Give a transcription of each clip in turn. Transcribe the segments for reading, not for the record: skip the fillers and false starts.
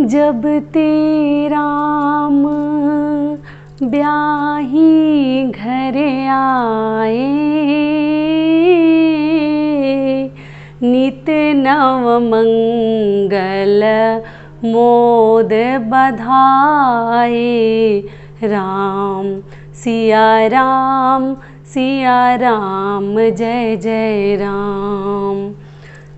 जब ते राम ब्याही घर आए, नित नव मंगल मोद बधाए। राम सिया राम जय जय राम।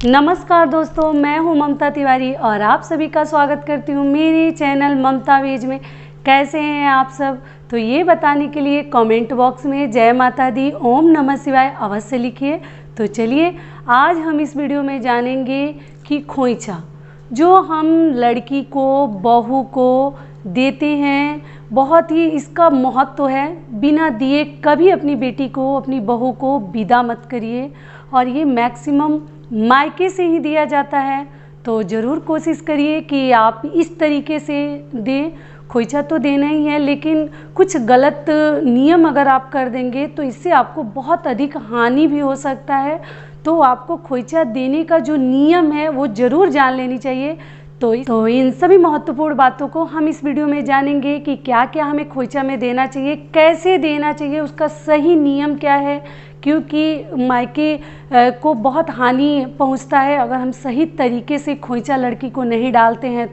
नमस्कार दोस्तों, मैं हूं ममता तिवारी और आप सभी का स्वागत करती हूं मेरे चैनल ममता वेज में। कैसे हैं आप सब? तो ये बताने के लिए कमेंट बॉक्स में जय माता दी, ओम नमः शिवाय अवश्य लिखिए। तो चलिए आज हम इस वीडियो में जानेंगे कि खोइचा जो हम लड़की को, बहू को देते हैं, बहुत ही इसका महत्व है। बिना दिए कभी अपनी बेटी को, अपनी बहू को विदा मत करिए। और ये मैक्सिमम मायके से ही दिया जाता है, तो ज़रूर कोशिश करिए कि आप इस तरीके से दें। खोइचा तो देना ही है, लेकिन कुछ गलत नियम अगर आप कर देंगे तो इससे आपको बहुत अधिक हानि भी हो सकता है। तो आपको खोइचा देने का जो नियम है वो ज़रूर जान लेनी चाहिए। तो इन सभी महत्वपूर्ण बातों को हम इस वीडियो में जानेंगे कि क्या क्या हमें खोइचा में देना चाहिए, कैसे देना चाहिए, उसका सही नियम क्या है, क्योंकि मायके को बहुत हानि पहुंचता है अगर हम सही तरीके से खोइचा लड़की को नहीं डालते हैं।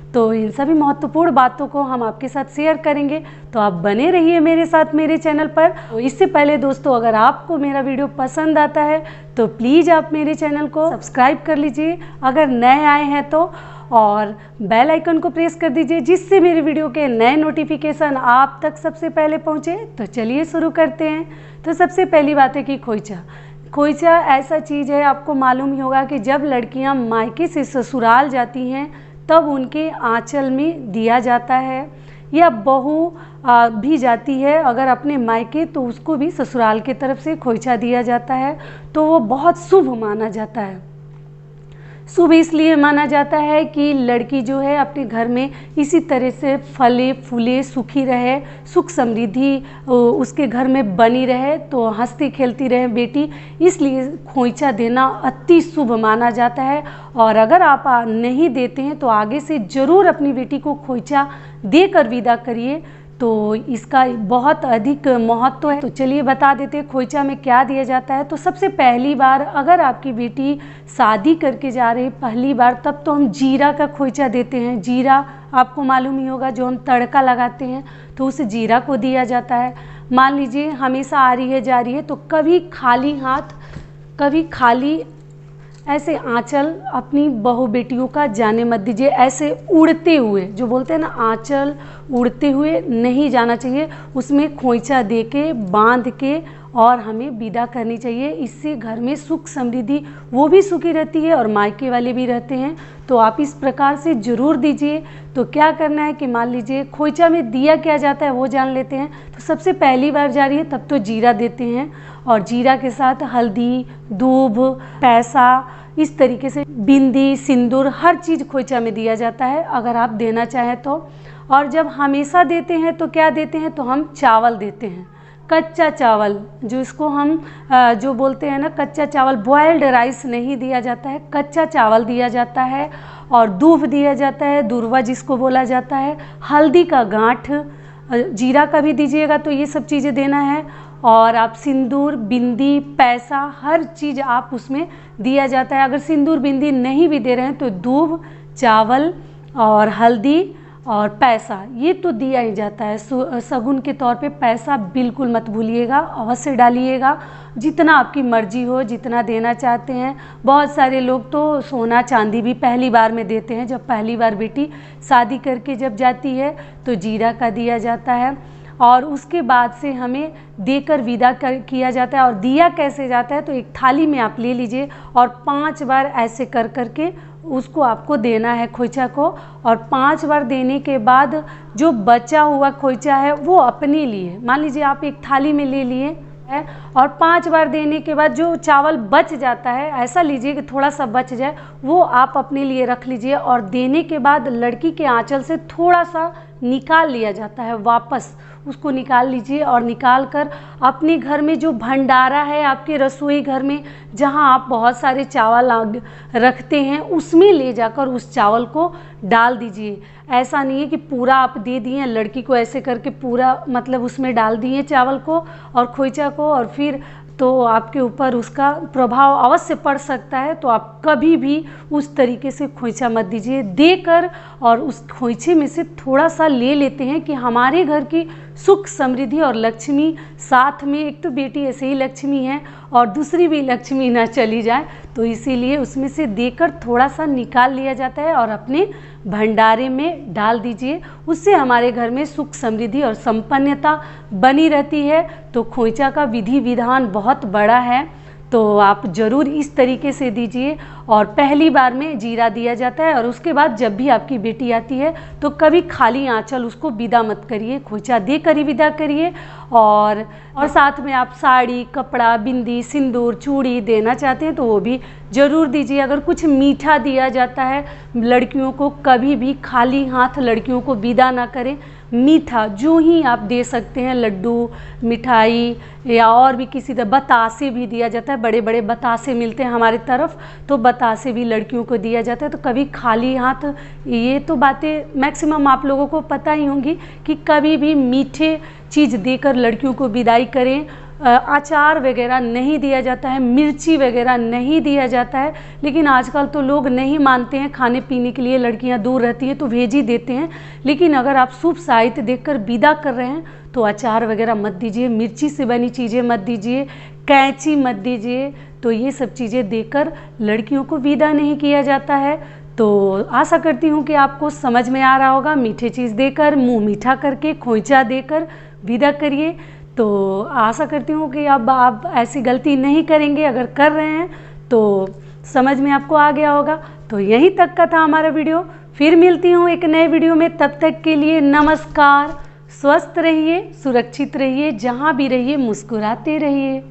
तो इन सभी महत्वपूर्ण बातों को हम आपके साथ शेयर करेंगे, तो आप बने रहिए मेरे साथ मेरे चैनल पर। तो इससे पहले दोस्तों, अगर आपको मेरा वीडियो पसंद आता है तो प्लीज़ आप मेरे चैनल को सब्सक्राइब कर लीजिए अगर नए आए हैं तो, और बेल आइकन को प्रेस कर दीजिए जिससे मेरे वीडियो के नए नोटिफिकेशन आप तक सबसे पहले पहुंचे। तो चलिए शुरू करते हैं। तो सबसे पहली बात है कि खोइचा ऐसा चीज़ है, आपको मालूम ही होगा कि जब लड़कियां मायके से ससुराल जाती हैं तब उनके आंचल में दिया जाता है, या बहू भी जाती है अगर अपने मायके तो उसको भी ससुराल की तरफ से खोइचा दिया जाता है। तो वो बहुत शुभ माना जाता है। शुभ इसलिए माना जाता है कि लड़की जो है अपने घर में इसी तरह से फले फूले, सुखी रहे, सुख समृद्धि उसके घर में बनी रहे, तो हंसती खेलती रहे बेटी, इसलिए खोइचा देना अति शुभ माना जाता है। और अगर आप नहीं देते हैं तो आगे से ज़रूर अपनी बेटी को खोइचा देकर विदा करिए, तो इसका बहुत अधिक महत्व है। तो चलिए बता देते हैं खोइचा में क्या दिया जाता है। तो सबसे पहली बार अगर आपकी बेटी शादी करके जा रही पहली बार, तब तो हम जीरा का खोइचा देते हैं। जीरा आपको मालूम ही होगा, जो हम तड़का लगाते हैं, तो उस जीरा को दिया जाता है। मान लीजिए हमेशा आ रही है जा रही है, तो कभी खाली हाथ, कभी खाली ऐसे आंचल अपनी बहू बेटियों का जाने मत दीजिए। ऐसे उड़ते हुए, जो बोलते हैं ना, आंचल उड़ते हुए नहीं जाना चाहिए। उसमें खोइचा दे के, बांध के और हमें विदा करनी चाहिए। इससे घर में सुख समृद्धि, वो भी सुखी रहती है और मायके वाले भी रहते हैं। तो आप इस प्रकार से ज़रूर दीजिए। तो क्या करना है कि मान लीजिए खोइचा में दिया क्या जाता है वो जान लेते हैं। तो सबसे पहली बार जा रही है तब तो जीरा देते हैं, और जीरा के साथ हल्दी, दूब, पैसा, इस तरीके से बिंदी, सिंदूर, हर चीज़ खोइचा में दिया जाता है अगर आप देना चाहें तो। और जब हमेशा देते हैं तो क्या देते हैं, तो हम चावल देते हैं, कच्चा चावल, जो इसको हम जो बोलते हैं ना कच्चा चावल, बॉयल्ड राइस नहीं दिया जाता है, कच्चा चावल दिया जाता है। और दूब दिया जाता है, दूर्वा जिसको बोला जाता है, हल्दी का गांठ, जीरा का भी दीजिएगा। तो ये सब चीज़ें देना है। और आप सिंदूर, बिंदी, पैसा, हर चीज़ आप उसमें दिया जाता है। अगर सिंदूर बिंदी नहीं भी दे रहे हैं तो दूब, चावल और हल्दी और पैसा, ये तो दिया ही जाता है। शगुन के तौर पे पैसा बिल्कुल मत भूलिएगा, अवश्य डालिएगा। जितना आपकी मर्जी हो, जितना देना चाहते हैं। बहुत सारे लोग तो सोना चांदी भी पहली बार में देते हैं। जब पहली बार बेटी शादी करके जब जाती है तो जीरा का दिया जाता है, और उसके बाद से हमें देकर विदा किया जाता है। और दिया कैसे जाता है, तो एक थाली में आप ले लीजिए और 5 बार ऐसे कर करके उसको आपको देना है खोइचा को। और 5 बार देने के बाद जो बचा हुआ खोइचा है वो अपने लिए, मान लीजिए आप एक थाली में ले लिए है, और 5 बार देने के बाद जो चावल बच जाता है, ऐसा लीजिए कि थोड़ा सा बच जाए, वो आप अपने लिए रख लीजिए। और देने के बाद लड़की के आंचल से थोड़ा सा निकाल लिया जाता है, वापस उसको निकाल लीजिए और निकाल कर अपने घर में जो भंडारा है, आपके रसोई घर में जहां आप बहुत सारे चावल रखते हैं, उसमें ले जाकर उस चावल को डाल दीजिए। ऐसा नहीं है कि पूरा आप दे दिए, लड़की को ऐसे करके पूरा मतलब उसमें डाल दिए चावल को और खोइचा को, और फिर तो आपके ऊपर उसका प्रभाव अवश्य पड़ सकता है। तो आप कभी भी उस तरीके से खोइचा मत दीजिए। देकर और उस खोइचे में से थोड़ा सा ले लेते हैं कि हमारे घर की सुख समृद्धि और लक्ष्मी साथ में, एक तो बेटी ऐसे ही लक्ष्मी है और दूसरी भी लक्ष्मी ना चली जाए, तो इसीलिए उसमें से देकर थोड़ा सा निकाल लिया जाता है और अपने भंडारे में डाल दीजिए। उससे हमारे घर में सुख समृद्धि और संपन्नता बनी रहती है। तो खोइचा का विधि विधान बहुत बड़ा है, तो आप ज़रूर इस तरीके से दीजिए। और पहली बार में जीरा दिया जाता है और उसके बाद जब भी आपकी बेटी आती है तो कभी खाली आंचल उसको विदा मत करिए, खोइचा देकर ही विदा करिए। और साथ में आप साड़ी, कपड़ा, बिंदी, सिंदूर, चूड़ी देना चाहते हैं तो वो भी ज़रूर दीजिए। अगर कुछ मीठा दिया जाता है लड़कियों को, कभी भी खाली हाथ लड़कियों को विदा ना करें। मीठा जो ही आप दे सकते हैं, लड्डू, मिठाई या और भी किसी तरह, बतासे भी दिया जाता है, बड़े बड़े बतासे मिलते हैं हमारी तरफ, तो बतासे भी लड़कियों को दिया जाता है। तो कभी खाली हाथ, ये तो बातें मैक्सिमम आप लोगों को पता ही होंगी कि कभी भी मीठे चीज़ देकर लड़कियों को विदाई करें। अचार वगैरह नहीं दिया जाता है, मिर्ची वगैरह नहीं दिया जाता है। लेकिन आजकल तो लोग नहीं मानते हैं, खाने पीने के लिए लड़कियां दूर रहती हैं तो भेज ही देते हैं। लेकिन अगर आप शुभ साहित्य देखकर विदा कर रहे हैं तो अचार वगैरह मत दीजिए, मिर्ची से बनी चीज़ें मत दीजिए, कैंची मत दीजिए। तो ये सब चीज़ें देकर लड़कियों को विदा नहीं किया जाता है। तो आशा करती हूँ कि आपको समझ में आ रहा होगा। मीठे चीज़ देकर, मुँह मीठा करके, खोइचा देकर विदा करिए। तो आशा करती हूँ कि अब आप ऐसी गलती नहीं करेंगे। अगर कर रहे हैं तो समझ में आपको आ गया होगा। तो यहीं तक का था हमारा वीडियो। फिर मिलती हूँ एक नए वीडियो में, तब तक के लिए नमस्कार। स्वस्थ रहिए, सुरक्षित रहिए, जहाँ भी रहिए मुस्कुराते रहिए।